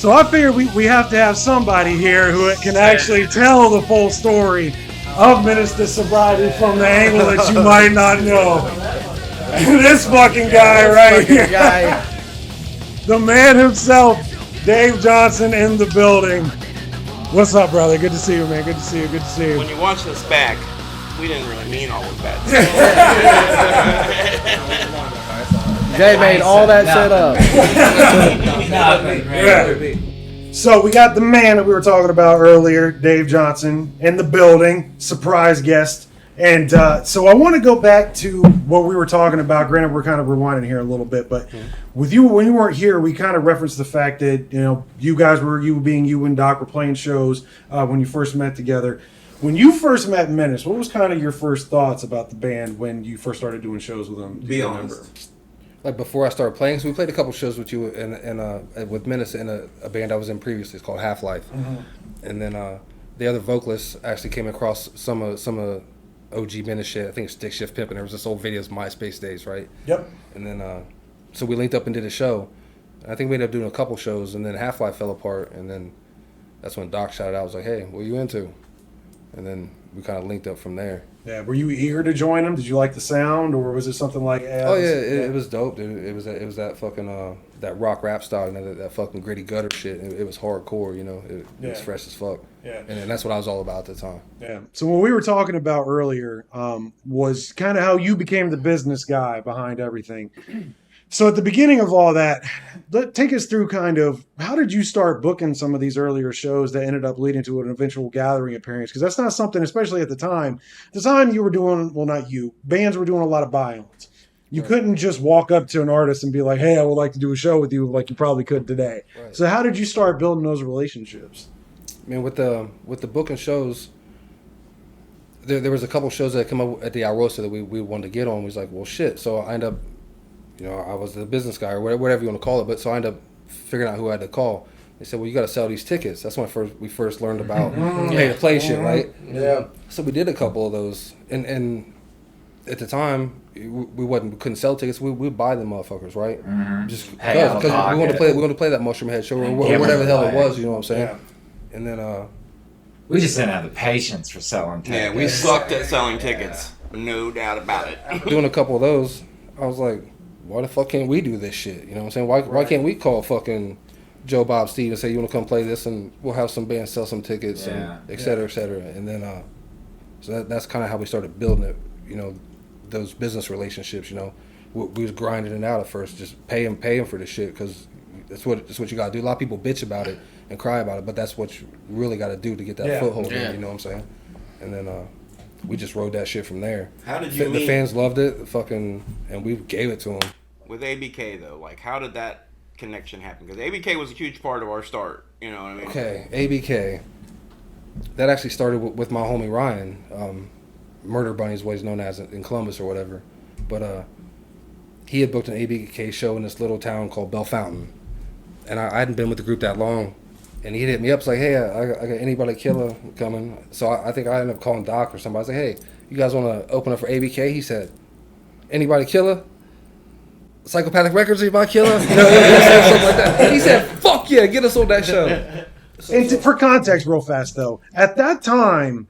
So I figured we have to have somebody here who can actually tell the full story of Menace to Sobriety from the angle that you might not know. This fucking guy right here. The man himself, Dave Johnson, in the building. What's up, brother? Good to see you, man. Good to see you. Good to see you. When you watch this back, we didn't really mean all of that. Jay made all that shit up. So we got the man that we were talking about earlier, Dave Johnson, in the building, surprise guest. And so I want to go back to what we were talking about. Granted, we're kind of rewinding here a little bit, but with you, when you weren't here, we kind of referenced the fact that, you know, you and Doc were playing shows when you first met together. When you first met Menace, what was kind of your first thoughts about the band when you first started doing shows with them? Be honest. Like before I started playing, so we played a couple shows with you and with Menace in a band I was in previously. It's called Half Life, and then the other vocalist actually came across some of OG Menace shit. I think it's Stick Shift Pimp, and there was this old videos, MySpace days, right? Yep. And then so we linked up and did a show. I think we ended up doing a couple shows, and then Half Life fell apart, and then that's when Doc shouted out, I was like, "Hey, what are you into?" And then we kind of linked up from there. Yeah, were you eager to join them? Did you like the sound, or was it something like? It was dope, dude. It was that fucking that rock rap style, you know, that fucking gritty gutter shit. It was hardcore, you know. It was fresh as fuck. Yeah, and that's what I was all about at the time. Yeah. So what we were talking about earlier was kind of how you became the business guy behind everything. So at the beginning of all that, take us through kind of how did you start booking some of these earlier shows that ended up leading to an eventual gathering appearance? Because that's not something, especially at the time you were doing, well, not you, bands were doing a lot of buy-ons. You couldn't just walk up to an artist and be like, hey, I would like to do a show with you like you probably could today. Right. So how did you start building those relationships? I mean, with the booking shows, there was a couple shows that come up at the Alrosa that we wanted to get on. We was like, well, shit. So I ended up, you know, I was the business guy or whatever you want to call it. But so I ended up figuring out who I had to call. They said, well, you got to sell these tickets. That's when we first learned about pay to play shit, right? Yeah. So we did a couple of those. And at the time, we couldn't sell tickets. We would buy them motherfuckers, right? Just because we wanted to play that Mushroom Head show or whatever the hell it was. You know what I'm saying? Yeah. And then we just didn't have the patience for selling tickets. Yeah, we sucked at selling tickets. No doubt about it. Doing a couple of those, I was like, why the fuck can't we do this shit? You know what I'm saying? Why can't we call fucking Joe Bob Steve and say, you want to come play this, and we'll have some bands sell some tickets, and et cetera, et cetera. And then so that's kind of how we started building it, you know, those business relationships. You know, we was grinding it out at first, just pay them for the shit, because that's what you got to do. A lot of people bitch about it and cry about it, but that's what you really got to do to get that foothold in, you know what I'm saying? And then we just rode that shit from there. How did you meet? The fans loved it, and we gave it to them. With ABK though, like how did that connection happen? Because ABK was a huge part of our start, you know what I mean? Okay, ABK. That actually started with my homie Ryan, Murder Bunny is what he's known as in Columbus or whatever. But he had booked an ABK show in this little town called Bell Fountain, and I hadn't been with the group that long. And he hit me up, it's like, hey, I got Anybody Killer coming. So I think I ended up calling Doc or somebody. I was like, hey, you guys want to open up for ABK? He said, Anybody Killer? Psychopathic Records, Anybody Killer? You know, something like that. He said, fuck yeah, get us on that show. And for context, real fast though, at that time,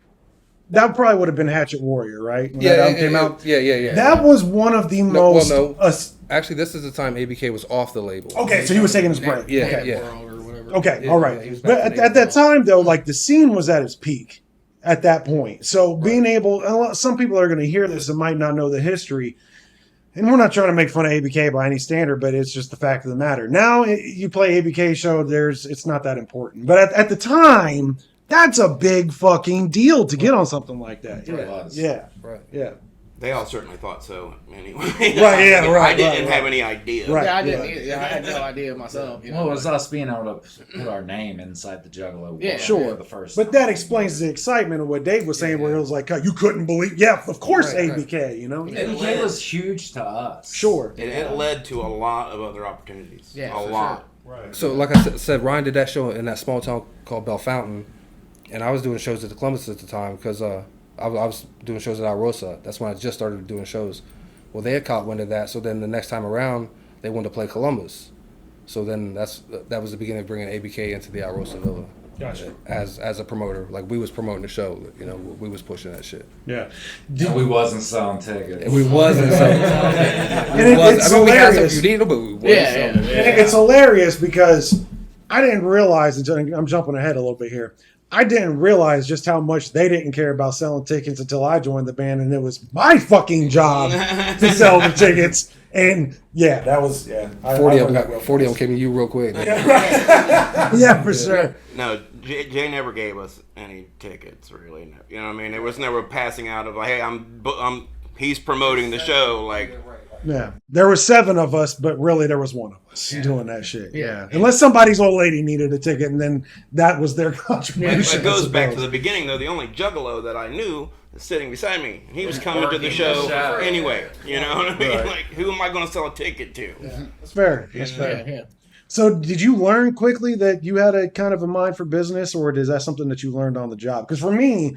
that probably would have been Hatchet Warrior, right? When that album came out. Yeah. That was one of the most. Actually, this is the time ABK was off the label. Okay, so he was taking his break. Yeah. Okay, all right. But at that time, though, like the scene was at its peak at that point. So being able, some people are going to hear this and might not know the history. And we're not trying to make fun of ABK by any standard, but it's just the fact of the matter. Now you play ABK show, it's not that important. But at the time, that's a big fucking deal to get on something like that. Yeah. Right. Yeah. They all certainly thought so, anyway. Right, yeah, right. I didn't have any idea. Right. Yeah, I didn't either. Yeah, I had no idea myself. You know? Well, it was us being able to put our name inside the Juggalo. Yeah, sure. The first but that explains the excitement of what Dave was saying, where it was like, you couldn't believe. Yeah, of course, ABK. You know, ABK was huge to us. Sure. It led to a lot of other opportunities. Yeah, a lot. Sure. Right. So, like I said, Ryan did that show in that small town called Bell Fountain, and I was doing shows at the Columbus at the time because I was doing shows at Alrosa. That's when I just started doing shows. Well, they had caught wind of that, so then the next time around, they wanted to play Columbus. So then that was the beginning of bringing ABK into the Alrosa Villa. Gotcha. As a promoter, like we was promoting the show, we was pushing that shit. Yeah. And we wasn't selling tickets. And we wasn't. So, It's we had some hilarious. you needed, but we wasn't. And it's hilarious because I didn't realize, I'm jumping ahead a little bit here. I didn't realize just how much they didn't care about selling tickets until I joined the band, and it was my fucking job to sell the tickets. And yeah, that was 40 of them came to you real quick. Yeah, for sure. No, Jay never gave us any tickets, really. You know what I mean? It was never passing out of like, hey, he's promoting the show. Like, Yeah, there were 7 of us, but really there was 1 of us doing that shit. Yeah, unless somebody's old lady needed a ticket, and then that was their contribution. it goes back to the beginning, though. The only juggalo that I knew is sitting beside me. He was coming to the show anyway. You know what I mean? Right. Like, who am I going to sell a ticket to? That's fair. That's fair. Yeah. So, did you learn quickly that you had a kind of a mind for business, or is that something that you learned on the job? Because for me,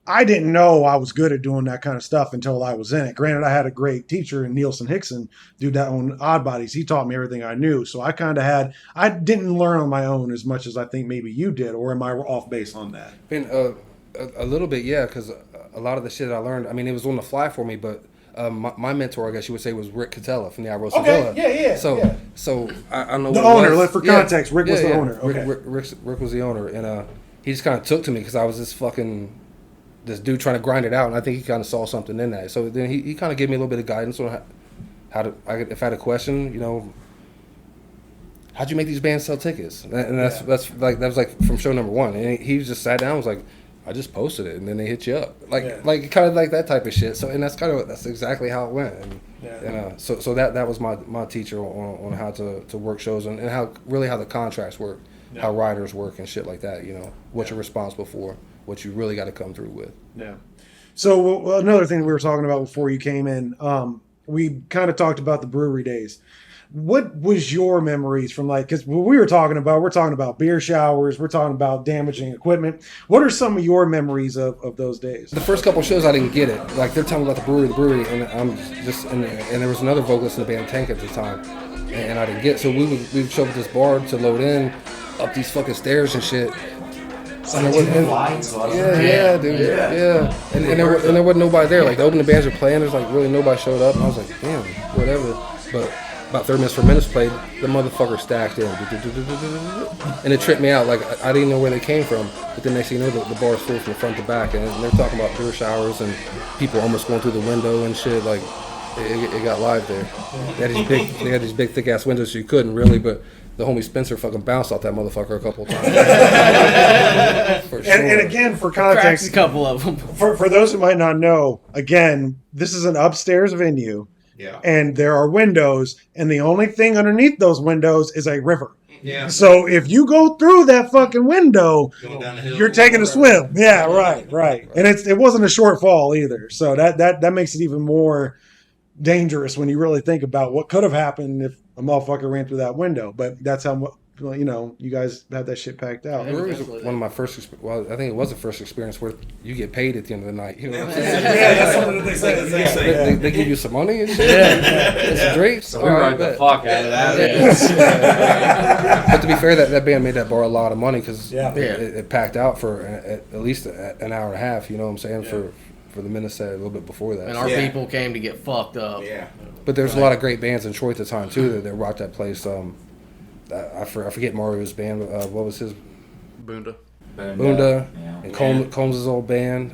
I didn't know I was good at doing that kind of stuff until I was in it. Granted, I had a great teacher in Nielsen Hickson, dude that owned Odd Bodies. He taught me everything I knew. So I didn't learn on my own as much as I think maybe you did, or am I off base on that? I mean, a little bit, yeah, because a lot of the shit I learned, I mean, it was on the fly for me, but my mentor, I guess you would say, was Rick Catella from the Irosa Villa. Yeah. So I know The what it owner, was. for context, Rick was the owner. Okay. Rick was the owner, and he just kind of took to me because I was this dude trying to grind it out, and I think he kind of saw something in that. So then he kind of gave me a little bit of guidance on if I had a question, how'd you make these bands sell tickets? And that was like from show number 1, and he just sat down and was like, I just posted it, and then they hit you up, like kind of like that type of shit. So, and that's exactly how it went. And so that was my teacher on how to work shows and how the contracts work, how riders work and shit like that. What you're responsible for, what you really got to come through with. Yeah. So another thing we were talking about before you came in, we kind of talked about the brewery days. What was your memories from because what we're talking about beer showers, we're talking about damaging equipment. What are some of your memories of those days? The first couple of shows I didn't get it. Like they're talking about the brewery, and I'm just and there was another vocalist in the band, Tank, at the time, and I didn't get it. So we would show up at this bar to load in, up these fucking stairs and shit. And there wasn't nobody there. Like the opening bands were playing, there's like really nobody showed up, and I was like, damn, whatever. But about 30 minutes, 4 minutes played, the motherfucker stacked in, and it tripped me out. Like I didn't know where they came from. But then next thing you know, the bar's full from the front to back, and they're talking about beer showers and people almost going through the window and shit. Like it got live there. They had these big thick ass windows, so you couldn't really, but. The homie Spencer fucking bounced off that motherfucker a couple of times. For sure. And again, for context, a couple of them. For those who might not know, again, this is an upstairs venue. Yeah. And there are windows, and the only thing underneath those windows is a river. Yeah. So if you go through that fucking window, Going down the hill. you're taking a swim. Yeah, right. And it wasn't a short fall either. So that makes it even more dangerous when you really think about what could have happened if a motherfucker ran through that window. But that's how you guys had that shit packed out. It was one of my first. I think it was the first experience where you get paid at the end of the night. You know what I'm saying? Yeah, that's one of the things. They give you some money and shit. And some drinks. So we rode the fuck out of that. But to be fair, that band made that bar a lot of money because Yeah. it packed out for at least an hour and a half. You know what I'm saying? Yeah. For the Menace set a little bit before that. And our people came to get fucked up. Yeah. But there's a lot of great bands in Troy at the time too that rocked that place. I forget Mario's band. What was his? Bunda. Bunda. Yeah. And Combs' old band.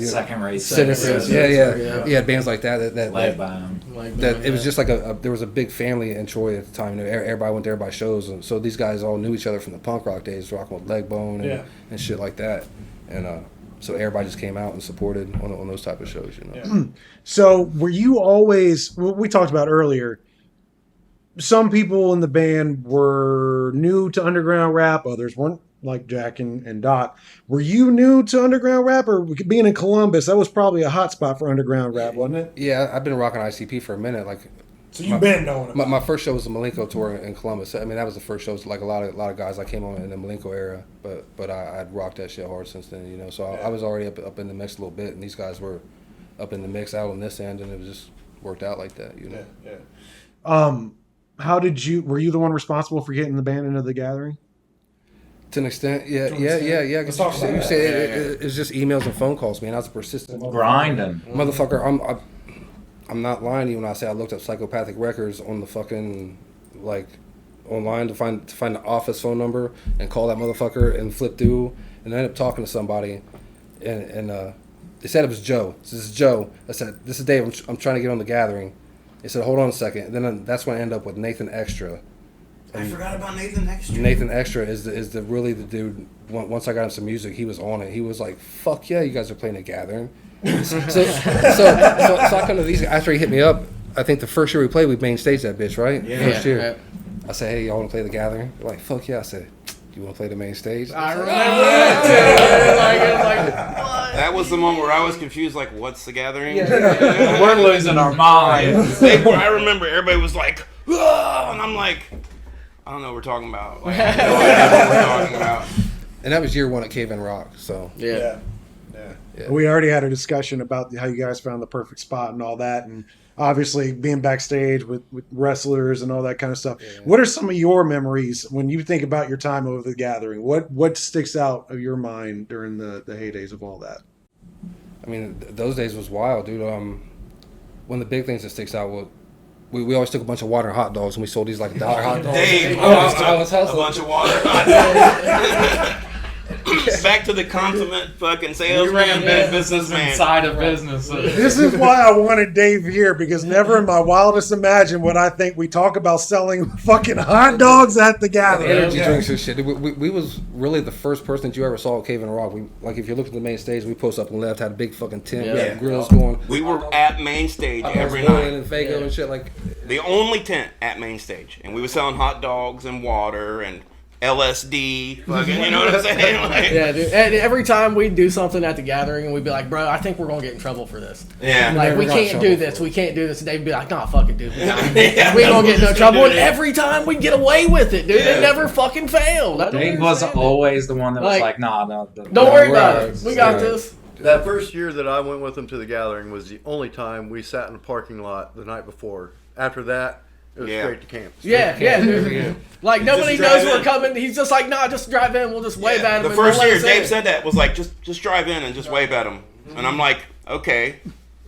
Second Rate. Citizens. Yeah. He had bands like that. That it was just like there was a big family in Troy at the time. Everybody went to everybody's shows, and so these guys all knew each other from the punk rock days, rocking with Legbone and shit like that. And so everybody just came out and supported on those type of shows, So were you always? We talked about earlier. Some people in the band were new to underground rap. Others weren't, like Jack and Doc. Were you new to underground rap, or being in Columbus? That was probably a hot spot for underground rap, wasn't it? Yeah, I've been rocking ICP for a minute. Like, So you've been knowing about my first show was the Malenko tour in Columbus. I mean, that was the first show. Like a lot of guys I came on in the Malenko era, but I'd rocked that shit hard since then. So I was already up in the mix a little bit, and these guys were up in the mix out on this end, and it was just worked out like that. Yeah. how did you? Were you the one responsible for getting the band into the gathering? To an extent, yeah. Let's talk about You that. say it's just emails and phone calls, man. I was a persistent Grinding. motherfucker. I'm not lying to you when I say I looked up Psychopathic Records on the fucking like online to find the office phone number and call that motherfucker and flip through and end up talking to somebody and they said it was Joe. This is Joe. I said, this is Dave. I'm trying to get on the gathering. They said, hold on a second. And then that's when I end up with Nathan Extra. I forgot about Nathan Extra. Nathan Extra is the really the dude. Once I got him some music, he was on it. He was like, "Fuck yeah, you guys are playing a gathering." so I come to these after he hit me up. I think the first year we played, we main stage that bitch, right? Yeah. First year. Yeah. I said, "Hey, y'all want to play the gathering?" They're like, "Fuck yeah!" I said, "You want to play the main stage?" I remember that too. It was like, what? That was the moment where I was confused. Like, what's the gathering? We're losing our minds. I remember everybody was like, "Whoa," and I'm like, I don't know what we're talking about. Like, I have no idea what we're talking about. And that was year one at Cave in Rock. So Yeah. Yeah. We already had a discussion about how you guys found the perfect spot and all that, and obviously being backstage with wrestlers and all that kind of stuff. Yeah. What are some of your memories when you think about your time over the gathering? What sticks out of your mind during the heydays of all that? I mean, those days was wild, dude. One of the big things that sticks out was we always took a bunch of water and hot dogs and we sold these like $1 hot dogs. Dave I was a hustling. bunch of water. Back to the consummate fucking We salesman, ran bad businesses businessman. inside of businesses. This is why I wanted Dave here, because never in my wildest imagine would I think we talk about selling fucking hot dogs at the gathering. Energy drinks and shit. We was really the first person that you ever saw at Cave in Rock. Like if you look at the main stage, we post up and left, had a big fucking tent, we Yeah. had grills going. We were at main stage every Boiling night. and Fago and shit like. The only tent at main stage, and we were selling hot dogs and water and LSD. Fucking, you know what I'm saying? Like, Yeah, dude. And every time we'd do something at the gathering, and we'd be like, "Bro, I think we're gonna get in trouble for this. yeah. Like, never we got can't in do trouble this. for it. We can't do this." And they'd be like, "Nah, fuck it, dude. Yeah. We ain't gonna get in no Just trouble." do And it. every time we'd get away with it, dude. Yeah. It never fucking failed. I don't Dave was understand it. always the one that was Like, like, nah, no. Don't worry we're about alright. it. We got Alright. this. That first year that I went with them to the gathering was the only time we sat in the parking lot the night before. After that, it was Yeah. straight to camp. Yeah, dude. Yeah. Like, nobody Just drive knows we're in. coming. He's just like, "Nah, just drive in. We'll just wave at him." The and first we'll let year, us Dave in." said that was like, just drive in and just wave at him, and I'm like, okay.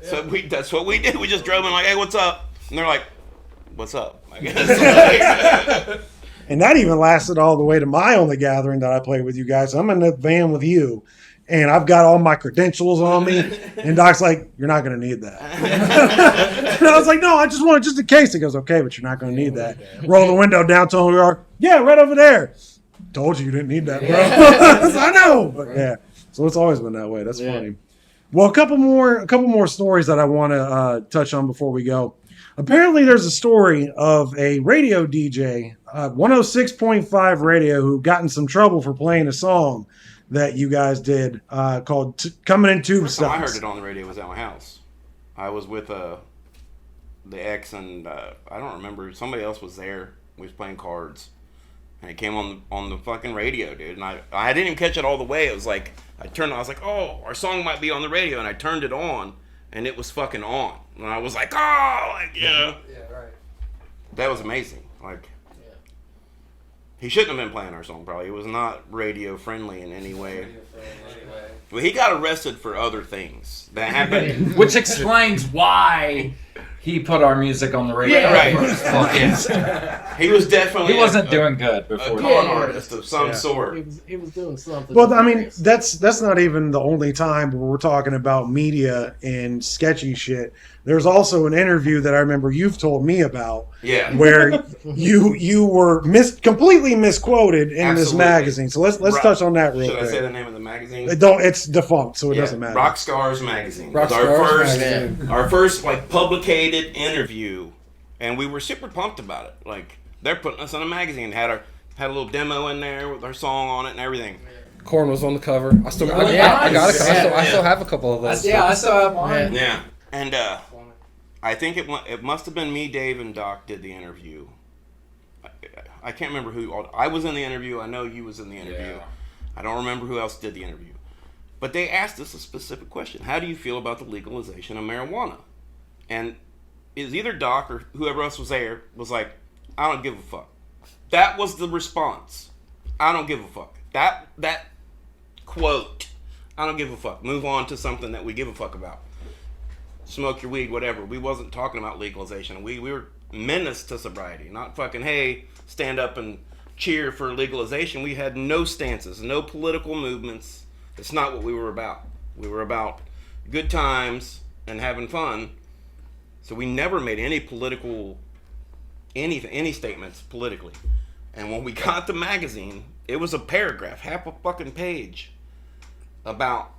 So that's what we did. We just drove in like, hey, what's up? And they're like, what's up? I guess. And that even lasted all the way to my only gathering that I played with you guys. I'm in the van with you, and I've got all my credentials on me. And Doc's like, "You're not going to need that." And I was like, "No, I just want it just in case." He goes, "Okay, but you're not going to need that." Roll the window down, tell him we are, "Yeah, right over there." Told you didn't need that, bro. I know, but yeah. So it's always been that way. That's Yeah. funny. Well, a couple more stories that I want to touch on before we go. Apparently, there's a story of a radio DJ, 106.5 radio, who got in some trouble for playing a song that you guys did called "Coming in Tube First time I Stocks." heard it on the radio was at my house. I was with the ex, and I don't remember. Somebody else was there. We was playing cards, and it came on the fucking radio, dude. And I didn't even catch it all the way. It was like I was like, oh, our song might be on the radio, and I turned it on, and it was fucking on. And I was like, oh, like, you know. Yeah, right. That was amazing. Like, he shouldn't have been playing our song. Probably it was not radio friendly in any way. But he got arrested for other things that happened. Which explains why he put our music on the radio. Yeah, right. First. Fuck. He was definitely He wasn't a doing good a before con that. artist of some sort. He was doing something. Well, I mean, that's not even the only time where we're talking about media and sketchy shit. There's also an interview that I remember you've told me about, Yeah. where you were completely misquoted in this Absolutely. magazine. So let's Rock- touch on that real Should I say the quick. name of the magazine? It's defunct, so it Yeah, doesn't matter. Rock Stars Magazine. Rock was our Stars first, Magazine. our first like publicated interview, and we were super pumped about it. Like they're putting us in a magazine. Had a little demo in there with our song on it and everything. Korn was on the cover. I still got I still have a couple of those. Yeah, I still have mine. Yeah, and I think it must have been me, Dave, and Doc did the interview. I can't remember who. I was in the interview. I know you was in the interview. Yeah. I don't remember who else did the interview. But they asked us a specific question. How do you feel about the legalization of marijuana? And is either Doc or whoever else was there was like, I don't give a fuck. That was the response. I don't give a fuck. That quote, I don't give a fuck. Move on to something that we give a fuck about. Smoke your weed, whatever. We wasn't talking about legalization. We were menace to sobriety, not fucking, hey, stand up and cheer for legalization. We had no stances, no political movements. It's not what we were about. We were about good times and having fun. So we never made any political, any statements politically. And when we got the magazine, it was a paragraph, half a fucking page, about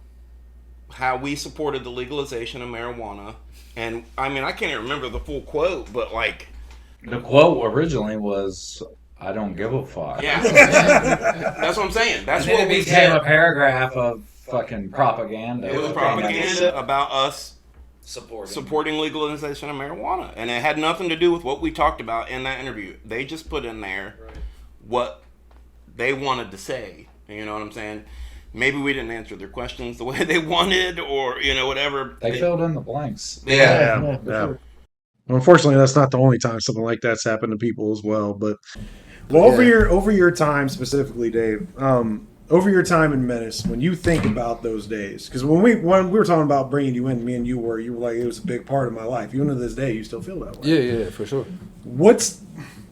how we supported the legalization of marijuana. And I mean, I can't even remember the full quote, but like, The quote originally was, "I don't give a fuck." yeah, that's what I'm saying. That's And then what it we became said. a paragraph of fucking propaganda. It was propaganda about us supporting legalization of marijuana, and it had nothing to do with what we talked about in that interview. They just put in there what they wanted to say. You know what I'm saying? Maybe we didn't answer their questions the way they wanted, or whatever. They filled in the blanks. Yeah. Well, unfortunately, that's not the only time something like that's happened to people as well. But over your time specifically, Dave, over your time in Menace, when you think about those days, because when we were talking about bringing you in, me and you were like, it was a big part of my life. Even to this day, you still feel that way. Yeah, for sure.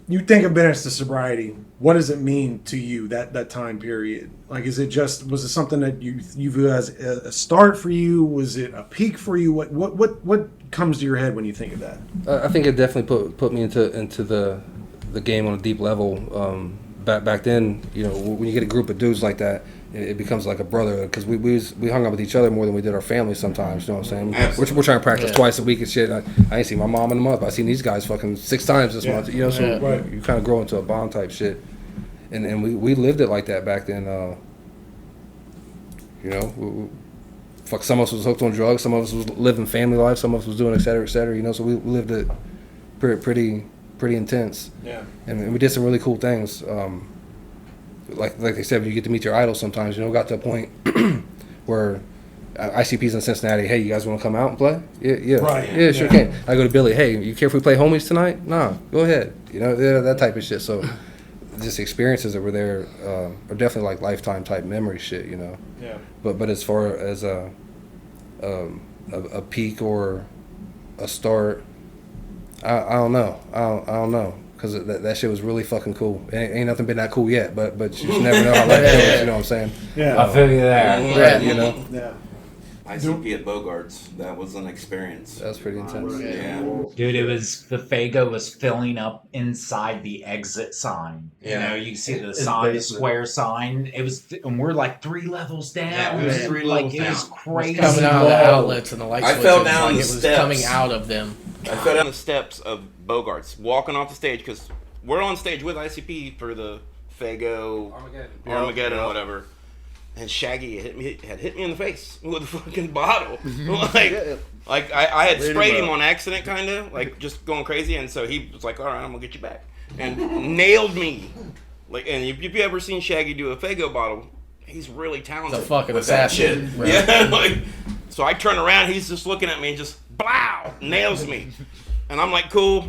You think of Menace to sobriety? What does it mean to you that time period? Like, was it something that you view as a start for you? Was it a peak for you? What comes to your head when you think of that? I think it definitely put me into the game on a deep level. Back then, when you get a group of dudes like that, it becomes like a brother, because we hung out with each other more than we did our families sometimes. You know what I'm saying? We're trying to practice twice a week and shit. I ain't seen my mom in a month. I seen these guys fucking 6 times this month. So you kind of grow into a bond type shit, and we lived it like that back then. Fuck, some of us was hooked on drugs, some of us was living family life, some of us was doing et cetera, et cetera. So we lived it pretty intense. Yeah. And we did some really cool things. Like they said, when you get to meet your idols sometimes, got to a point where ICP's in Cincinnati, hey, you guys want to come out and play? Yeah. Right. Yeah, sure can. I go to Billy, hey, you care if we play homies tonight? Nah, go ahead. That type of shit. So just experiences that were there are definitely like lifetime type memory shit, Yeah. But as far as a peak or a start, I don't know. I don't know. Because that shit was really fucking cool. Ain't nothing been that cool yet, but you just never know how life goes, you know what I'm saying? Yeah. I feel you there. Yeah. ICP at Bogart's, that was an experience. That was pretty intense. Yeah. Dude, the Fago was filling up inside the exit sign. Yeah. You see the sign, the square sign. And we're like 3 levels down. Yeah, it was 3 levels down. It was crazy. Coming out of the outlets and the light I switches. fell down like the it was steps. coming out of them. I fell down the steps of Bogart's, walking off the stage, because we're on stage with ICP for the Fago Armageddon, whatever. And Shaggy had hit me in the face with a fucking bottle. like I had sprayed him on accident, kind of, like just going crazy. And so he was like, all right, I'm going to get you back. And nailed me. And if you've ever seen Shaggy do a Fago bottle, he's really talented. The fucking with that assassin. shit. Right. Yeah, so I turn around, he's just looking at me and just, blow, nails me. And I'm like, cool,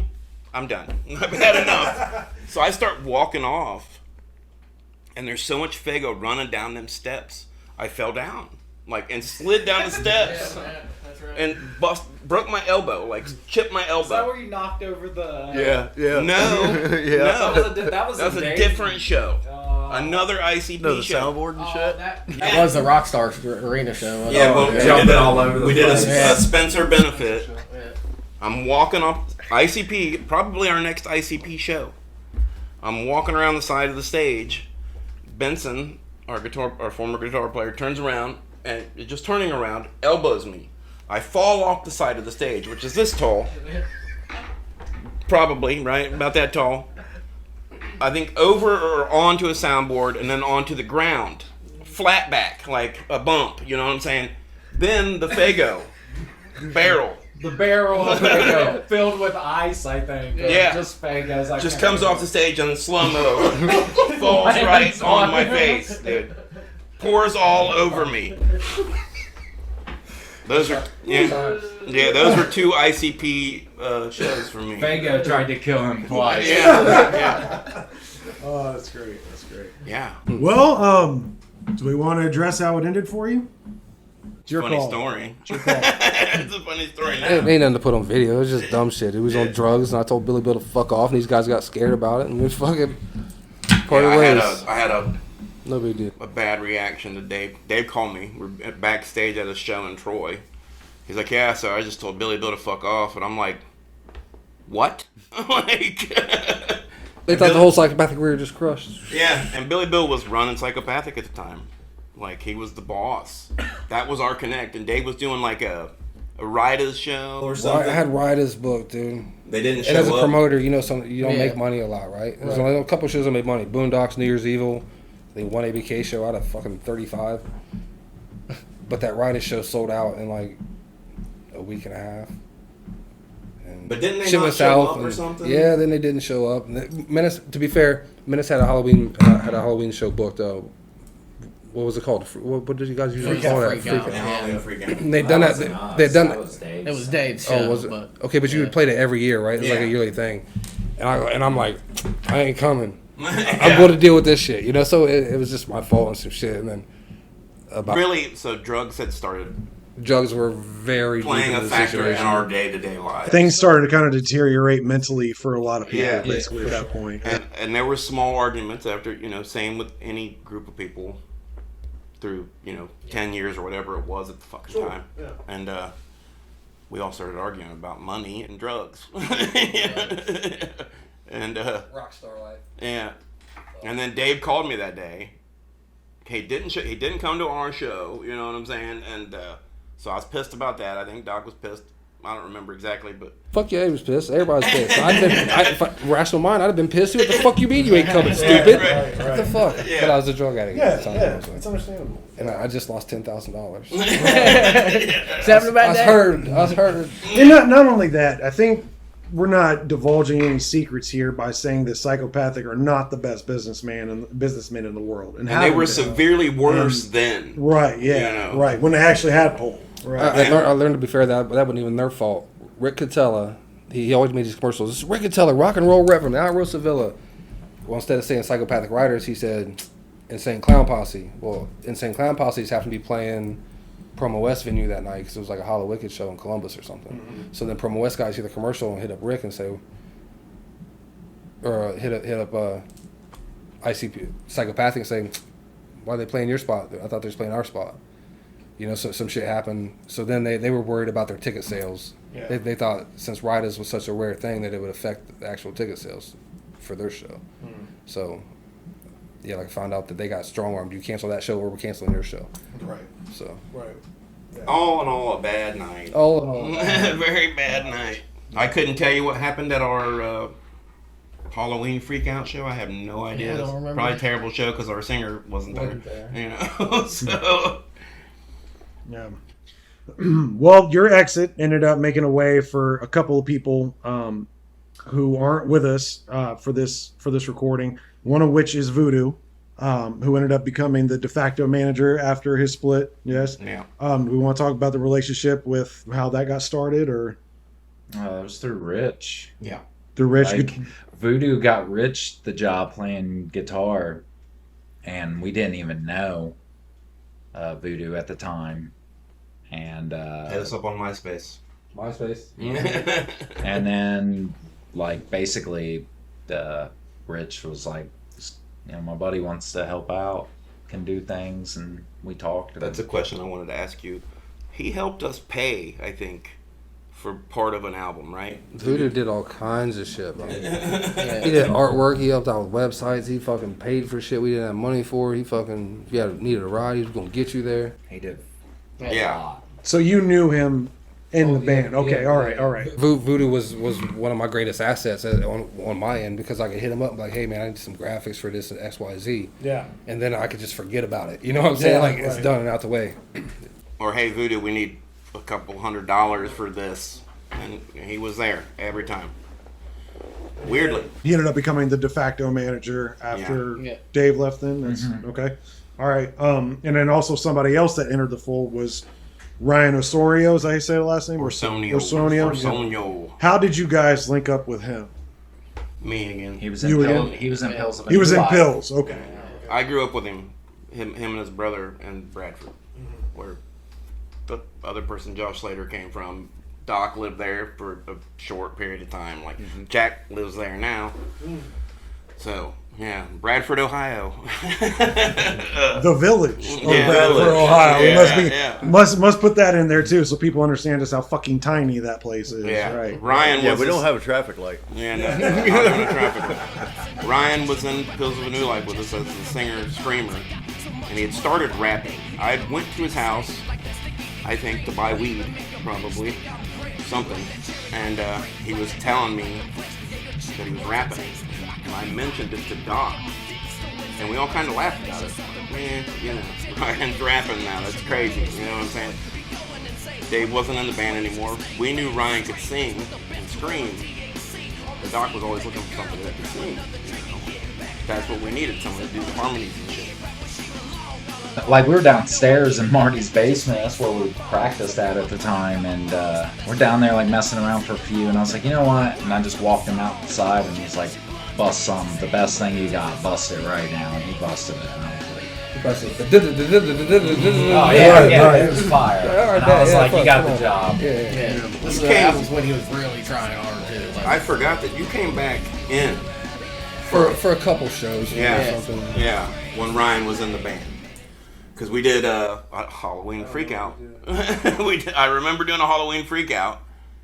I'm done. I've had enough. So I start walking off, and there's so much Fago running down them steps. I fell down, and slid down the steps, That's right. and broke my elbow, chipped my elbow. Is that where you knocked over the... Yeah. No, Yeah. no. That was a different show. Another ICP No, the show. soundboard and shit. That was the Rockstar Arena show. Yeah, well, Jumping all over the we did place. a Spencer benefit. Yeah. I'm walking up ICP, probably our next ICP show. I'm walking around the side of the stage. Benson, our former guitar player, turns around and just turning around, elbows me. I fall off the side of the stage, which is this tall. Probably, right? About that tall. I think over or onto a soundboard and then onto the ground. Flat back, like a bump, you know what I'm saying? Then the Fago barrel. The barrel of Fago filled with ice, I think. Yeah. Just Fagos. Just comes off the stage and in slow-mo falls right on my face, dude. Pours all over me. Those are those were 2 ICP shows for me. Fago tried to kill him twice. Yeah. Oh, that's great. That's great. Yeah. Well, do we want to address how it ended for you? It's your Funny call. story. It's your call. It's a funny story now. It ain't nothing to put on video. It was just dumb shit. He was on drugs, and I told Billy Bill to fuck off, and these guys got scared about it, and we fucking parted ways. I had a No big deal. a bad reaction to Dave. Dave called me. We're backstage at a show in Troy. He's like, yeah, so I just told Billy Bill to fuck off. And I'm like, what? Like, They thought the whole psychopathic career just crushed. yeah. And Billy Bill was running Psychopathic at the time. Like, he was the boss. That was our connect. And Dave was doing like a writer's show or Well, something. I had Ryder's book, dude. They didn't show And as a up. promoter, you know, you don't Yeah. make money a lot, right? There's only a couple shows that made money. Boondocks, New Year's Evil. I think one ABK show out of fucking 35. But that Ryder's show sold out in like a week and a half. And But didn't they shit not went show south up or and- something? Yeah, then they didn't show up. And Menace, to be fair, Menace had a Halloween show booked. What was it called? What did you guys usually Freak call Out, that? Freak Out. Yeah, freak out. And they'd done that. wasn't us, They'd done that that. was Dave's. It was Dave's show. Oh, was it? But, Okay, but you yeah. would play it every year, right? It was like Yeah. a yearly thing. And I'm like, I ain't coming. I'm Yeah. going to deal with this shit, you know. So it was just my fault and some shit. And then about Really, so drugs had started drugs were very playing deep a into the factor in situation. our day-to-day lives. Things started to kind of deteriorate mentally for a lot of people, Yeah. basically, at that point. And there were small arguments after, same with any group of people through, 10 years or whatever it was at the fucking time. Yeah. And we all started arguing about money and drugs. And, Rock star life. yeah. And then Dave called me that day. He didn't come to our show, you know what I'm saying? And so I was pissed about that. I think Doc was pissed. I don't remember exactly, but Fuck yeah, he was pissed. Everybody's pissed. If I, rational mind, I'd have been pissed too. What the fuck you mean you ain't coming, stupid? right, What the fuck? Yeah. But I was a drug addict at the time. it's understandable. And I just lost $10,000. It's having a I bad was day. hurt. I was hurt. And not only that, I think we're not divulging any secrets here by saying that Psychopathic are not the best businessmen in the world, and they haven't were been. severely worse then. Right, yeah, You know. right. When they actually had pull. Right. I learned to be fair that wasn't even their fault. Rick Catella, he always made these commercials. This is Rick Catella, rock and roll reverend, out Rosa Villa. Well, instead of saying Psychopathic Writers, he said Insane Clown Posse. Well, Insane Clown Posse's happened to be playing Promo West venue that night because it was like a Hollow Wicked show in Columbus or something. Mm-hmm. So then Promo West guys hear the commercial and hit up Rick and say, or hit up ICP Psychopathic and say, why are they playing your spot? I thought they was playing our spot. You know, so some shit happened. So then they were worried about their ticket sales. Yeah. They thought since Riders was such a rare thing that it would affect the actual ticket sales for their show. So, yeah, like found out that they got strong armed. You cancel that show, or we're canceling your show. Right. So, Right. All in all, a bad night. all in all, Very bad night. I couldn't tell you what happened at our Halloween freak out show. I have no idea. I don't It's remember. probably a terrible show because our singer wasn't there. Wasn't there. You know, so Yeah. Well, your exit ended up making a way for a couple of people who aren't with us for this recording. One of which is Voodoo, who ended up becoming the de facto manager after his split. Yes. yeah. We want to talk about the relationship with how that got started, or It was through Rich. Yeah. the Rich. Like, Voodoo got Rich the job playing guitar, and we didn't even know Voodoo at the time. And Hit us up on MySpace. MySpace. and then like basically Rich was like, my buddy wants to help out, can do things, and we talked. That's a question I wanted to ask you. He helped us pay, I think, for part of an album, right? Voodoo did all kinds of shit, bro. Yeah. He did artwork. He helped out with websites. He fucking paid for shit we didn't have money for. He fucking, if you needed a ride, he was gonna get you there. He did Yeah. a lot. So you knew him in the yeah, band. Okay. yeah, All right. yeah. All right. Voodoo was one of my greatest assets on my end because I could hit him up like, hey man, I need some graphics for this at XYZ, Yeah. and then I could just forget about it. You know what I'm saying? Yeah, Like it's right. done and out the way. Or, hey, Voodoo, we need a couple $100 for this. And he was there every time. Weirdly. He ended up becoming the de facto manager after Yeah. Dave left. Then that's okay. All right. And then also somebody else that entered the fold was Ryan Osorio, is that how you say the last name? Orsonio. Orsonio. Orsonio. How did you guys link up with him? Me again. He was You in again? Pills. He was in Pills of a He was New in Life. Pills. Okay. I grew up with him and his brother in Bradford, where the other person, Josh Slater, came from. Doc lived there for a short period of time. Like Jack lives there now. So yeah, Bradford, Ohio. The village of Yeah, Bradford, village. Ohio. Yeah, It must be yeah. must put that in there too, so people understand just how fucking tiny that place is. Yeah, Right. Ryan. Yeah, was we his- don't have a traffic light. Yeah, no, not on a traffic light. Ryan was in Pills of a New Life with us as the singer screamer, and he had started rapping. I went to his house, I think, to buy weed, probably something, and he was telling me that he was rapping, and I mentioned it to Doc, and we all kind of laughed about it. Man, you know, Ryan's rapping now. That's crazy. You know what I'm saying? Dave wasn't in the band anymore. We knew Ryan could sing and scream. The Doc was always looking for somebody that could sing. You know? That's what we needed, someone to do the harmonies and shit. Like we were downstairs in Marty's basement. That's where we practiced at the time, and we're down there like messing around for a few. And I was like, you know what? And I just walked him outside, and he's like, "Bust some, the best thing you got. Bust it right now." And he busted it. And I was like, "Oh yeah, it was fire." And I was like, "You got the job." Yeah. This is Okay. that was when he was really trying hard too. Like, I forgot that you came back in. For a couple shows. Yeah. Or something. Yeah, when Ryan was in the band. Because we did a Halloween Freakout. I remember doing a Halloween Freakout.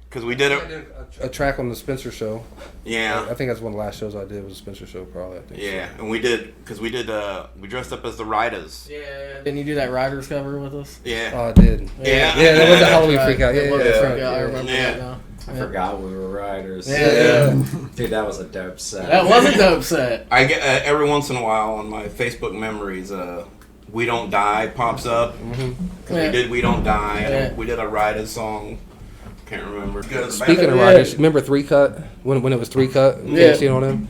Because we did it. A track on the Spencer show. Yeah. I think that's one of the last shows I did was the Spencer show, probably. I think. Yeah, and we did, because we dressed up as the Riders. yeah. Didn't you do that Riders cover with us? Yeah. Oh, I did. Yeah. Yeah, that was a Halloween Right. freak out. Yeah, It was yeah, a yeah. freak out. I remember Yeah. that now. I forgot we were riders. Yeah. Dude, that was a dope set. That was a dope set. I get every once in a while on my Facebook memories, "We Don't Die" pops up. Because Yeah. we did "We Don't Die," and Yeah. we did a Riders song. Can't remember. Speaking of Yeah. Riders, remember 3-Cut? When it was 3-Cut? Yeah. You on him?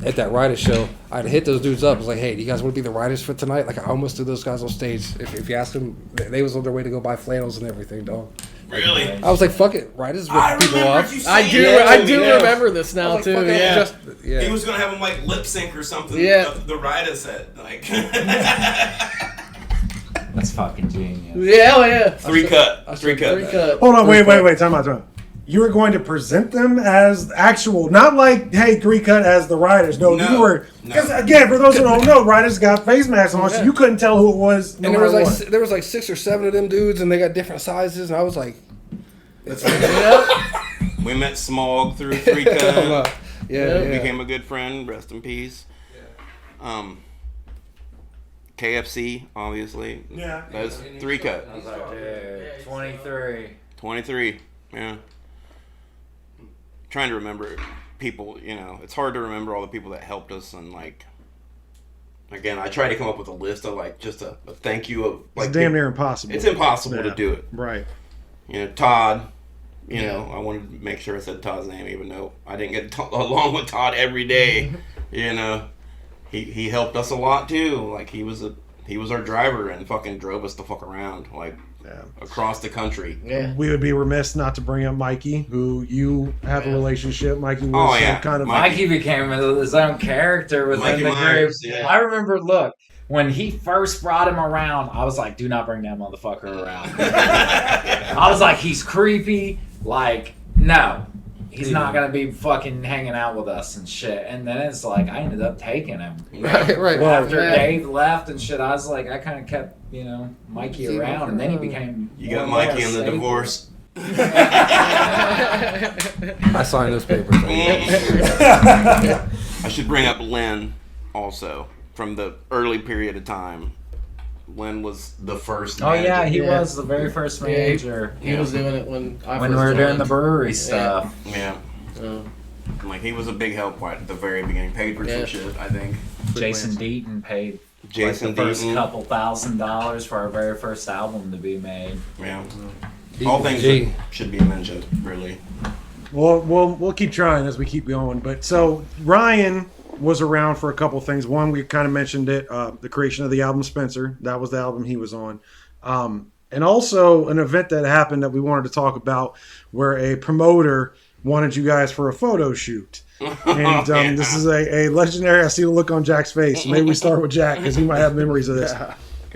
At that Riders show, I'd hit those dudes up. I was like, hey, do you guys want to be the Riders for tonight? Like, I almost threw those guys on stage. If you ask them, they was on their way to go buy flannels and everything, dog. Really? I was like, fuck it. Riders rip I people remember off. you I saying do. that I to do me, yeah. remember this I now was too. like, fuck it, Yeah. just- yeah. He was gonna have him like lip sync or something. Yeah. The Riders set, like That's fucking genius. Yeah. Hell yeah. three cut. Three cut. Hold on, wait, time out. You were going to present them as actual, not like, hey, 3-Cut as the Riders. No, No, you were, no. because again, for those who don't know, Riders got face masks on, so Yeah. you couldn't tell who it was. No And there was matter like what. there was like 6 or 7 of them dudes, and they got different sizes. And I was like, We met Smog through three yeah, cut. yeah. Became a good friend. Rest in peace. KFC, obviously. Yeah. That's three cut. I was like, dude, 23. 23. Yeah. Trying to remember people, you know, it's hard to remember all the people that helped us, and like, again, I try to come up with a list of like just a thank you of like It's damn near impossible. It's impossible Yeah. to do it. Right. You know, Todd. You know, I wanted to make sure I said Todd's name, even though I didn't get along with Todd every day. You know, he helped us a lot too. Like he was our driver and fucking drove us the fuck around, like across the country. Yeah. We would be remiss not to bring up Mikey, who you have a relationship. Mikey was Oh, yeah. kind of Mikey became his own character within Mikey the group. Myers, yeah. I remember, look, when he first brought him around, I was like, do not bring that motherfucker around. I was like, he's creepy. Like, no. He's not going to be fucking hanging out with us and shit. And then it's like, I ended up taking him. Right. After yeah. Dave left and shit, I was like, I kind of kept, Mikey around. And then he became. You got more and Mikey more in the stable. divorce. I signed those papers. I should bring up Lynn also from the early period of time. Lynn was the first. Oh, yeah, manager. he Yeah. was the very first Yeah, manager. He was doing it when I When we first were doing the joined. brewery stuff. Yeah. So, Like he was a big help at the very beginning. Paid for Yeah. some shit, I think. Jason Deaton paid Jason like the first Deaton. couple $1,000s for our very first album to be made. Yeah. All things Gee. that should be mentioned, really. Well, we'll keep trying as we keep going. But so Ryan was around for a couple things. One, we kind of mentioned it, the creation of the album Spencer. That was the album he was on. and also an event that happened that we wanted to talk about where a promoter wanted you guys for a photo shoot. And this is a legendary. I see the look on Jack's face. So maybe we start with Jack because he might have memories of this.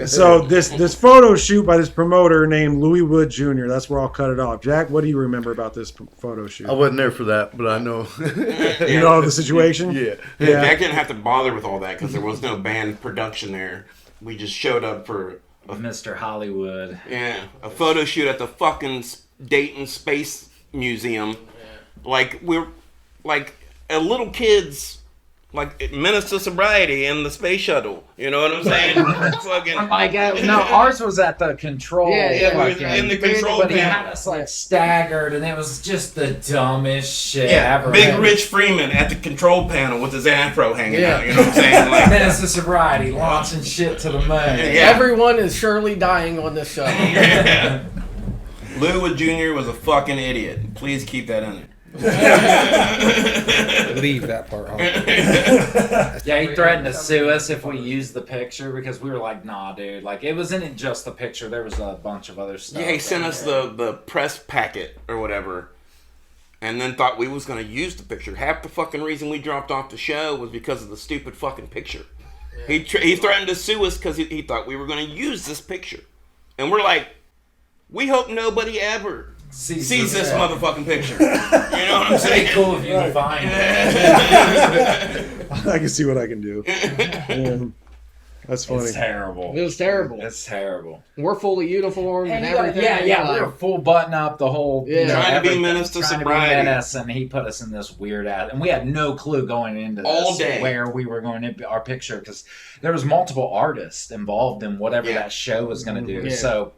So this photo shoot by this promoter named Louis Wood Jr. That's where I'll cut it off. Jack, what do you remember about this photo shoot? I wasn't there for that, but I know. You know the situation? Yeah. Jack didn't have to bother with all that because there was no band production there. We just showed up for Mr. Hollywood. a photo shoot at the fucking Dayton Space Museum. Like we're like a little kids. Like Menace to Sobriety in the space shuttle, you know what I'm saying? Fucking, Like, no, ours was at the control. Yeah, we was in the control But he panel. had us like staggered, and it was just the dumbest shit Yeah, ever. Big Rich Freeman at the control panel with his afro hanging Yeah. out, you know what I'm saying? Like, Menace to Sobriety, launching shit to the moon. Yeah. Everyone is surely dying on this show. yeah. Lou Wood Jr. was a fucking idiot. Please keep that in there. Leave that part off. Yeah, he threatened to sue us if we used the picture because we were like, nah, dude. Like, it wasn't just the picture. There was a bunch of other stuff. Yeah, he sent us the press packet or whatever, and then thought we was gonna use the picture. Half the fucking reason we dropped off the show was because of the stupid fucking picture. He threatened to sue us because he thought we were gonna use this picture, and we're like, we hope nobody ever sees this motherfucking picture. You know what I'm saying? It'd be cool if you could find it. I can see what I can do. Yeah. That's funny. It's terrible. It was terrible. It's terrible. We're fully uniformed and everything. Yeah, we were full button up the whole. Yeah. Trying to be everything. Menace to Trying Sobriety. To be Menace, and he put us in this weird ass, and we had no clue going into this All day. where we were going to our picture because there was multiple artists involved in whatever that show was going to do. Yeah. So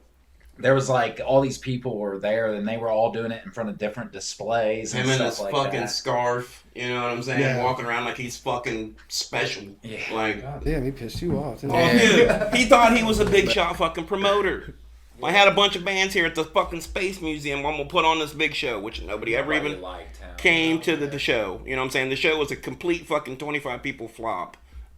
there was like all these people were there, and they were all doing it in front of different displays and Him in stuff his like fucking that. scarf, you know what I'm saying? Yeah. Walking around like he's fucking special. Yeah. Like, God damn, he pissed you off. Didn't oh, he? dude, he thought he was a big shot fucking promoter. I had a bunch of bands here at the fucking Space Museum. I'm gonna put on this big show, which nobody ever Nobody even liked him. came to the show. You know what I'm saying? The show was a complete fucking 25 people flop.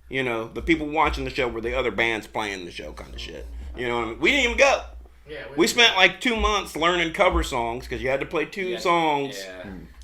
You know, the people watching the show were the other bands playing the show kind of shit. You know what I mean? We didn't even go. Yeah, We spent like 2 months learning cover songs because you had to play two songs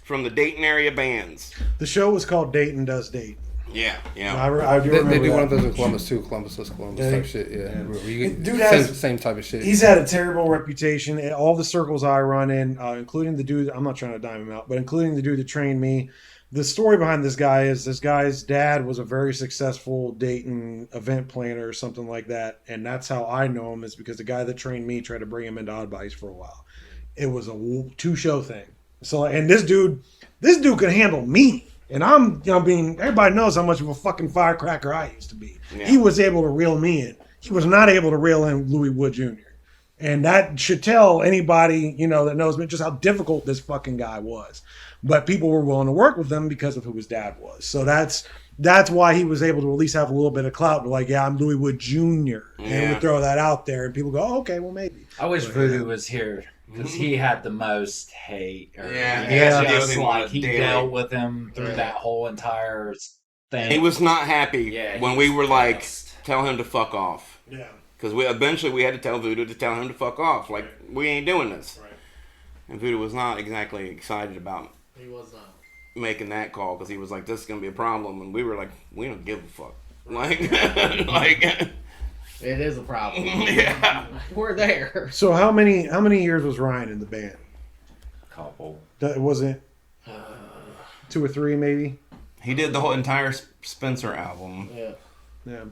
from the Dayton area bands. The show was called Dayton Does Date. Yeah, yeah. I do They remember do that. one of those in Columbus too. Columbus Yeah. type shit. Yeah, Where you get Dude same, has- same type of shit. He's had a terrible reputation in all the circles I run in, including the dude. I'm not trying to dime him out, but including the dude that trained me. The story behind this guy is this guy's dad was a very successful Dayton event planner or something like that, and that's how I know him. Is because the guy that trained me tried to bring him into Odd Bodies for a while. It was a 2-show thing. So, and this dude could handle me. And I'm, everybody knows how much of a fucking firecracker I used to be. Yeah. He was able to reel me in. He was not able to reel in Louis Wood Jr. And that should tell anybody, that knows me just how difficult this fucking guy was. But people were willing to work with him because of who his dad was. So that's why he was able to at least have a little bit of clout. But like, yeah, I'm Louis Wood Jr. And would throw that out there. And people go, oh, okay, well, maybe. I wish Voodoo was here because he had the most hate. Yeah, he he had to just deal with him like on a he daily. dealt with him through that whole entire thing. He was not happy Yeah, when he we was were like, pissed. tell him to fuck off. Yeah. Because eventually we had to tell Voodoo to tell him to fuck off. Like, we ain't doing this. Right. And Voodoo was not exactly excited about He was not. making that call because he was like, this is going to be a problem. And we were like, we don't give a fuck. Like, like, It is a problem. yeah. We're there. So how many years was Ryan in the band? couple. That wasn't 2 or 3 maybe. He did the whole entire Spencer album. Yeah. Yeah.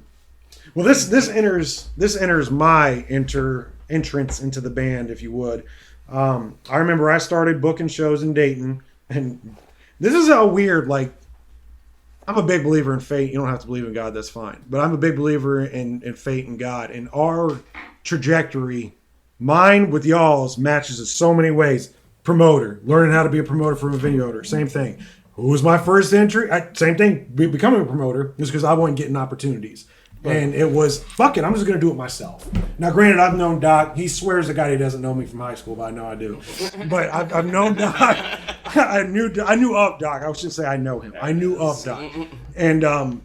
Well, this enters my entrance into the band, if you would. I remember I started booking shows in Dayton, and this is how weird. Like, I'm a big believer in fate. You don't have to believe in God, that's fine. But I'm a big believer in fate and God. And our trajectory, mine with y'all's, matches in so many ways. Promoter, learning how to be a promoter from a venue owner, same thing. Who was my first entry? Same thing. Becoming a promoter is because I wasn't getting opportunities. And it was, fuck it, I'm just going to do it myself. Now, granted, I've known Doc. He swears the guy he doesn't know me from high school, but I know I do. But I've known Doc. I knew of Doc. I should say I know him. I knew of Doc. And,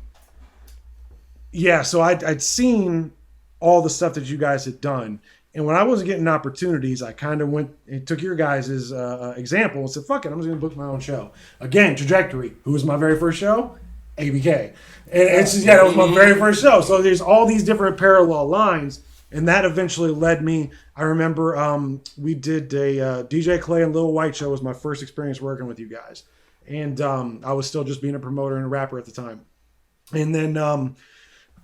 yeah, so I'd seen all the stuff that you guys had done. And when I wasn't getting opportunities, I kind of went and took your guys' example and said, fuck it, I'm just going to book my own show. Again, Trajectory. Who was my very first show? ABK. And it's just, that was my very first show. So there's all these different parallel lines. And that eventually led me. I remember we did a DJ Clay and Lil White show was my first experience working with you guys. And I was still just being a promoter and a rapper at the time. And then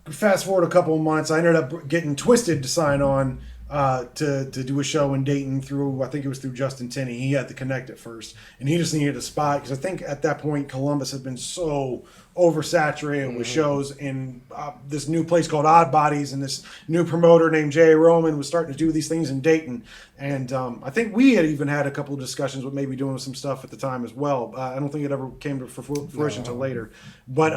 fast forward a couple of months, I ended up getting Twisted to sign on to do a show in Dayton through, I think it was through Justin Tinney. He had to connect at first. And he just needed a spot because I think at that point Columbus had been so oversaturated with shows, and this new place called Odd Bodies and this new promoter named Jay Roman was starting to do these things in Dayton. And I think we had even had a couple of discussions with maybe doing some stuff at the time as well. I don't think it ever came to fruition until later. But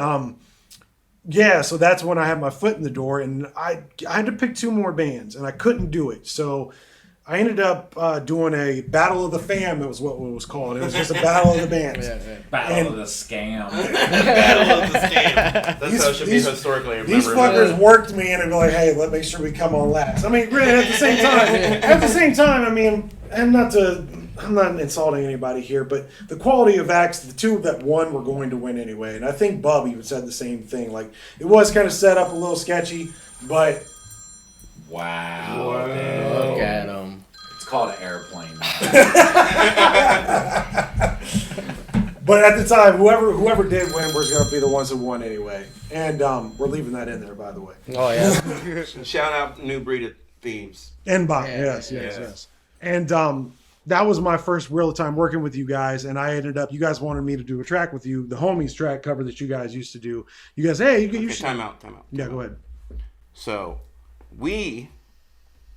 yeah, so that's when I had my foot in the door, and I had to pick 2 more bands, and I couldn't do it. So I ended up doing a Battle of the Fam. It was what it was called. It was just a battle of the bands. Battle of the Scam. Battle of the Scam. That's how it should be historically remembered. These fuckers worked me and they'd be like, "Hey, let's make sure we come on last." I mean, granted, at the same time, I mean, I'm not insulting anybody here, but the quality of acts, the 2 that won were going to win anyway. And I think Bub even said the same thing. Like, it was kind of set up a little sketchy, but Wow. Look at him. It's called an airplane. but at the time, whoever did win was going to be the ones who won anyway. And we're leaving that in there, by the way. Oh yeah. Shout out New Breed of Thieves. And Bob, Yeah, yes. And that was my first real time working with you guys, and I ended up. You guys wanted me to do a track with you, the Homies track cover that you guys used to do. You guys, hey, you should. Time out. Yeah, go ahead. So, we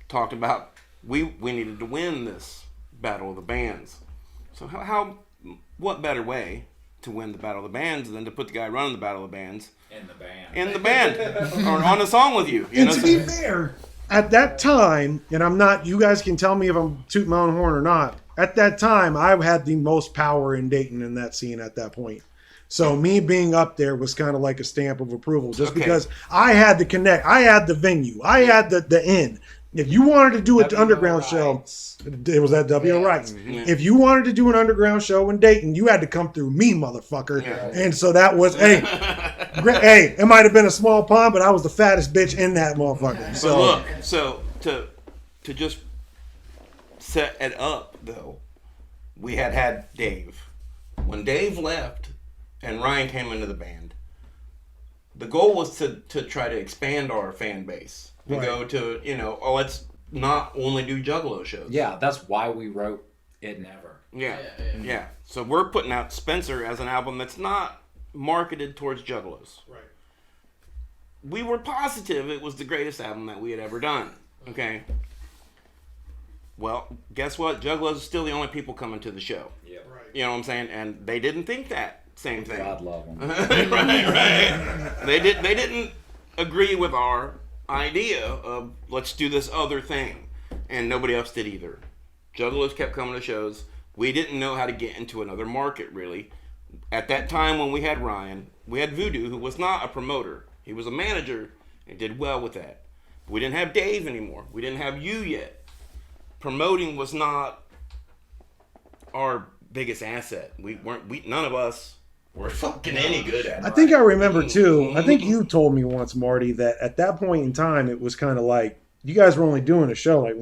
talked about we needed to win this Battle of the Bands. So what better way to win the Battle of the Bands than to put the guy running the Battle of the Bands In the band or on a song with you? And to be fair, at that time, and I'm not. You guys can tell me if I'm tooting my own horn or not. At that time, I had the most power in Dayton in that scene at that point. So me being up there was kind of like a stamp of approval, just because I had the connect, I had the venue, I had the end. If you wanted to do an underground show, it was at W.O. Rights. Mm-hmm. If you wanted to do an underground show in Dayton, you had to come through me, motherfucker. Yeah. And so that was, hey, it might have been a small pond, but I was the fattest bitch in that motherfucker. So look, so to just set it up though, we had Dave. When Dave left and Ryan came into the band, the goal was to try to expand our fan base and go to, let's not only do Juggalo shows. Yeah, that's why we wrote It Never. Yeah. So we're putting out Spencer as an album that's not marketed towards Juggalos. Right. We were positive it was the greatest album that we had ever done. Okay. Well, guess what? Juggalos is still the only people coming to the show. Yeah. Right. You know what I'm saying? And they didn't think that same thing. God love them. right. They didn't agree with our idea of let's do this other thing, and nobody else did either. Juggalos kept coming to shows. We didn't know how to get into another market really. At that time when we had Ryan, we had Voodoo, who was not a promoter. He was a manager and did well with that. We didn't have Dave anymore. We didn't have you yet. Promoting was not our biggest asset. None of us were fucking any good at it. I think I remember too. I think you told me once, Marty, that at that point in time, it was kind of like you guys were only doing a show like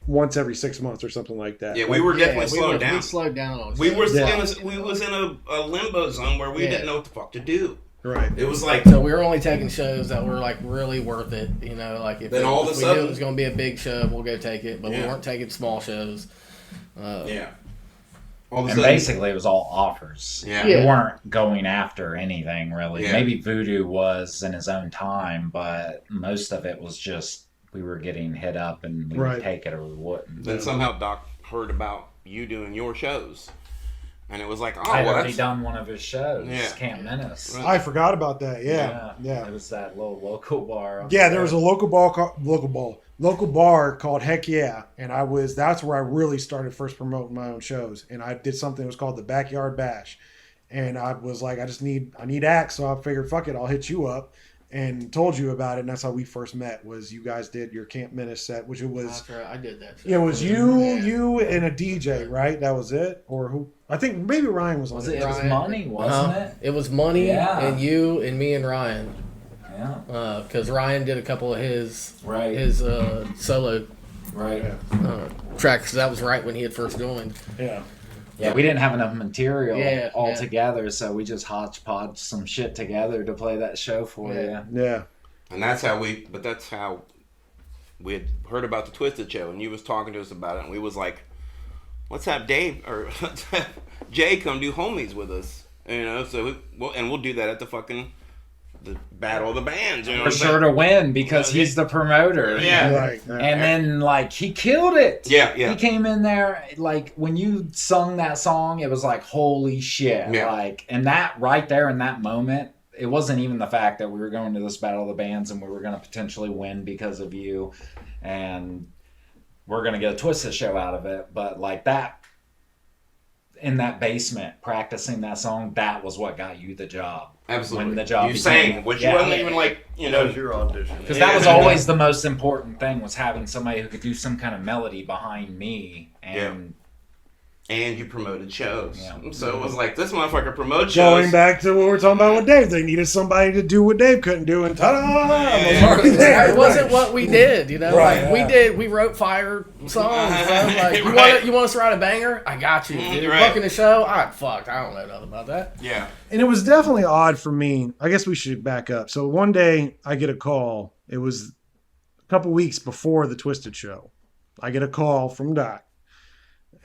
once every 6 months or something like that. Yeah, we were definitely slowing down. We slowed down on We were shows. we was in a limbo zone where we didn't know what the fuck to do. Right. It was like So we were only taking shows that were like really worth it, like if, Then all of a if we sudden- knew it was going to be a big show, we'll go take it. But we Yeah. weren't taking small shows. yeah. All of a And sudden, basically, it was all offers. Yeah. We weren't going after anything really. Yeah. Maybe Voodoo was in his own time, but most of it was just we were getting hit up and we Right. would take it or we wouldn't. then somehow Doc heard about you doing your shows, and it was like, oh, I'd well, already that's done one of his shows, Yeah. Camp Menace. Right. I forgot about that. Yeah. It was that little local bar. Yeah, there was a local bar called Heck Yeah, and that's where I really started first promoting my own shows, and I did something that was called the Backyard Bash, and I was like, I need acts, so I figured, fuck it, I'll hit you up, and told you about it, and that's how we first met. Was you guys did your Camp Menace set, which it was. That's right. I did that. It was you, and a DJ, right? That was it, or who? I think maybe Ryan was on Was it. it? It was Ryan. Money, wasn't it? It was Money Yeah. and you and me and Ryan. Yeah. Because Ryan did a couple of his Right. his solo Right. tracks. That was right when he had first joined. Yeah. Yeah, we didn't have enough material Yeah, all yeah. together, so we just hodgepodge some shit together to play that show for Yeah. you. Yeah. And that's how we had heard about the Twisted Show, and you was talking to us about it, and we was like, let's have Dave or let's have Jay come do homies with us, so we'll do that at the Battle of the Bands, For sure to win because he's the promoter. Yeah. Right. And then, like, he killed it. Yeah. He came in there, like, when you sung that song, it was like, holy shit. Yeah. Like, and that right there in that moment, it wasn't even the fact that we were going to this Battle of the Bands and we were going to potentially win because of you and we're going to get a Twisted Show out of it. But, like, that, in that basement, practicing that song, that was what got you the job. Absolutely. When the job you became- sang, which Yeah. wasn't even like, That was your audition. Because that was always the most important thing, was having somebody who could do some kind of melody behind me. And and you promoted shows. Yeah. So it was like, this motherfucker promotes Going shows. back to what we were talking about with Dave, they needed somebody to do what Dave couldn't do, and ta-da! I'm Yeah. already there. It wasn't what we did, Right, Like, yeah. we wrote fire songs, bro. Like, Right. you want us to write a banger? I got you, dude. Right. Booking the show? Alright, fuck. I don't know nothing about that. Yeah. And it was definitely odd for me. I guess we should back up. So one day I get a call. It was a couple weeks before the Twisted Show. I get a call from Doc.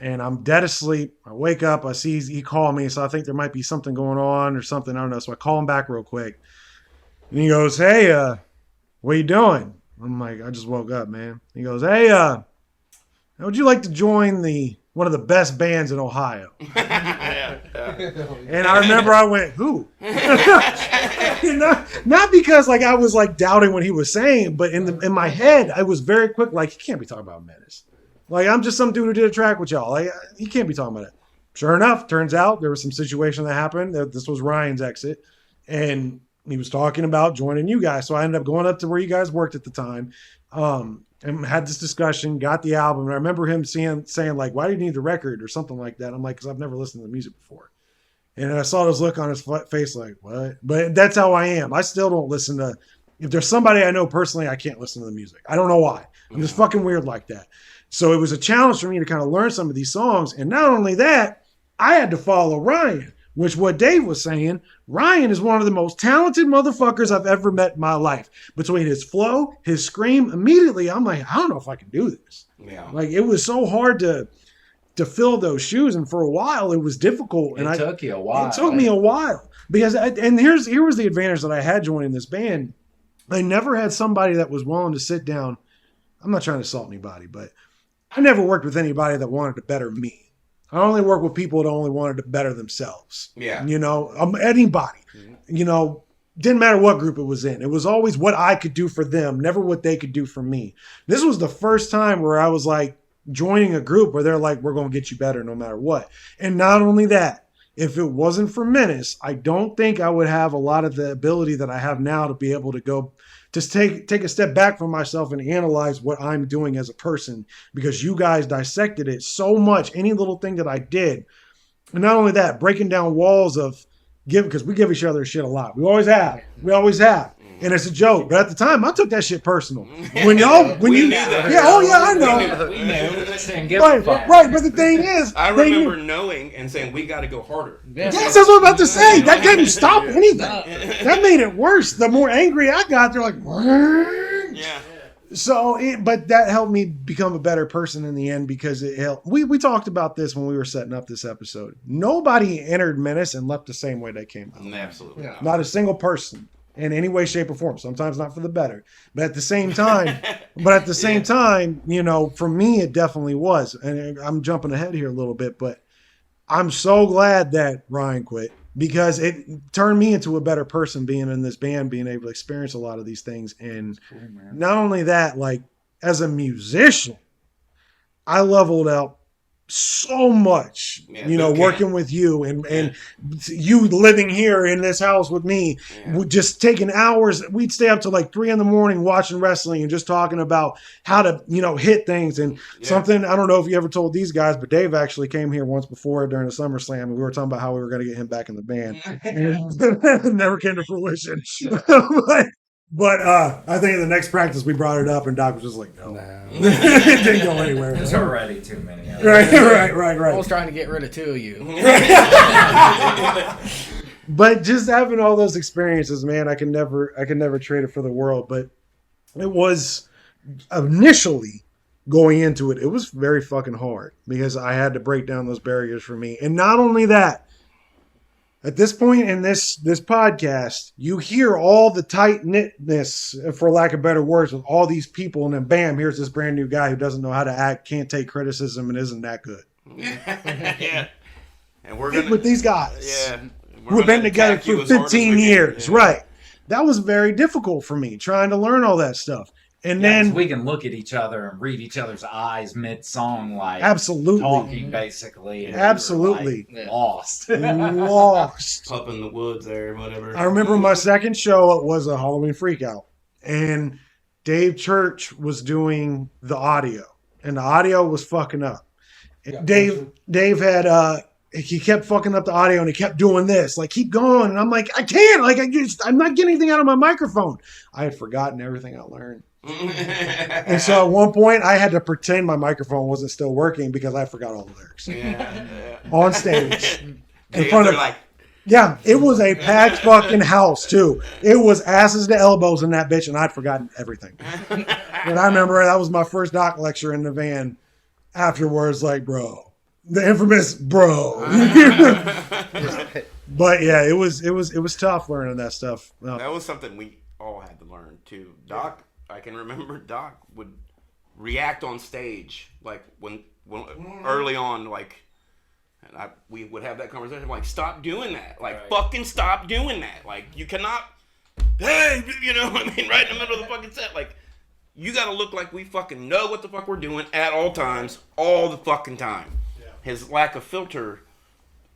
And I'm dead asleep. I wake up. I see he called me. So I think there might be something going on or something. I don't know. So I call him back real quick. And he goes, hey, what you doing? I'm like, I just woke up, man. He goes, hey, how would you like to join one of the best bands in Ohio? And I remember I went, who? Not because like I was like doubting what he was saying, but in my head, I was very quick, like, he can't be talking about Menace. Like, I'm just some dude who did a track with y'all. Like, he can't be talking about it. Sure enough, turns out there was some situation that happened. This was Ryan's exit. And he was talking about joining you guys. So I ended up going up to where you guys worked at the time. And had this discussion, got the album. And I remember him saying like, why do you need the record or something like that? I'm like, because I've never listened to the music before. And I saw this look on his face like, what? But that's how I am. I still don't listen to, if there's somebody I know personally, I can't listen to the music. I don't know why. I'm just fucking weird like that. So it was a challenge for me to kind of learn some of these songs. And not only that, I had to follow Ryan, which what Dave was saying, Ryan is one of the most talented motherfuckers I've ever met in my life. Between his flow, his scream, immediately I'm like, I don't know if I can do this. Yeah. Like, it was so hard to fill those shoes. And for a while, it was difficult. And It took you a while. It took me a while. Because, here was the advantage that I had joining this band. I never had somebody that was willing to sit down. I'm not trying to assault anybody, but I never worked with anybody that wanted to better me. I only worked with people that only wanted to better themselves. Yeah. Anybody. Didn't matter what group it was in. It was always what I could do for them, never what they could do for me. This was the first time where I was like joining a group where they're like, we're going to get you better no matter what. And not only that, if it wasn't for Menace, I don't think I would have a lot of the ability that I have now to be able to go just take a step back from myself and analyze what I'm doing as a person, because you guys dissected it so much. Any little thing that I did. And not only that, breaking down walls of because we give each other shit a lot. We always have. And it's a joke. But at the time, I took that shit personal. We knew that. Yeah, oh yeah, I know. We knew. Didn't give a fuck. Right, but the thing is, I remember knowing and saying, we got to go harder. yes, that's what I'm about to say. That didn't stop anything. That made it worse. The more angry I got, they're like, what? Yeah. So, but that helped me become a better person in the end, because it helped. We talked about this when we were setting up this episode. Nobody entered Menace and left the same way they came out. Absolutely. Yeah. Not a single person in any way, shape, or form. Sometimes not for the better, but at the same time, for me, it definitely was. And I'm jumping ahead here a little bit, but I'm so glad that Ryan quit, because it turned me into a better person being in this band, being able to experience a lot of these things. And not only that, like, as a musician, I leveled up so much, Yeah, you know, boot camp. working with you and you living here in this house with me, just taking hours. We'd stay up till like 3 a.m. watching wrestling and just talking about how to, you know, hit things. And something, I don't know if you ever told these guys, but Dave actually came here once before during the SummerSlam, and we were talking about how we were going to get him back in the band. And never came to fruition. But I think in the next practice we brought it up, and Doc was just like, no. It didn't go anywhere. There's already too many. Of them. Right. I was trying to get rid of 2 of you. But just having all those experiences, man, I can never trade it for the world. But it was initially going into it, it was very fucking hard because I had to break down those barriers for me. And not only that, at this point in this podcast, you hear all the tight knitness, for lack of better words, with all these people, and then bam, here's this brand new guy who doesn't know how to act, can't take criticism, and isn't that good. Yeah. And we're gonna with these guys. Yeah. We've been together for 15 years. Yeah. Right. That was very difficult for me, trying to learn all that stuff. And then we can look at each other and read each other's eyes mid-song, like absolutely talking basically. And absolutely we were, like, lost. Lost. Up in the woods there, whatever. I remember my second show, it was a Halloween Freakout. And Dave Church was doing the audio. And the audio was fucking up. Yeah, Dave had he kept fucking up the audio, and he kept doing this, like, keep going. And I'm like, I can't, like, I'm not getting anything out of my microphone. I had forgotten everything I learned. And so at one point I had to pretend my microphone wasn't still working because I forgot all the lyrics. On stage. In front of, like, yeah, it was a packed fucking house too. It was asses to elbows in that bitch, and I'd forgotten everything. And I remember that was my first doc lecture in the van. Afterwards, like, bro, the infamous bro. But yeah, it was tough learning that stuff. That was something we all had to learn too. Doc, I can remember Doc would react on stage, like when early on, like, and we would have that conversation, like, stop doing that, like, fucking stop doing that, like, you cannot, hey, you know what I mean, right in the middle of the fucking set, like, you gotta look like we fucking know what the fuck we're doing at all times, all the fucking time. Yeah. His lack of filter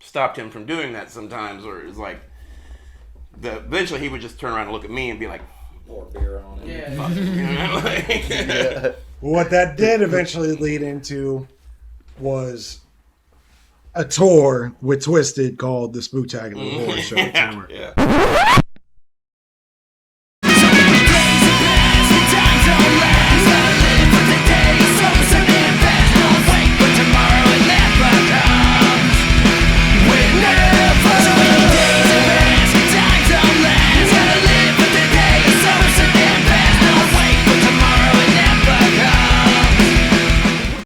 stopped him from doing that sometimes, or it's like, eventually he would just turn around and look at me and be like, pour beer on it. Yeah. Fuck, you know, like, what that did eventually lead into was a tour with Twisted called the Spooktacular Horror Show Tour. Yeah.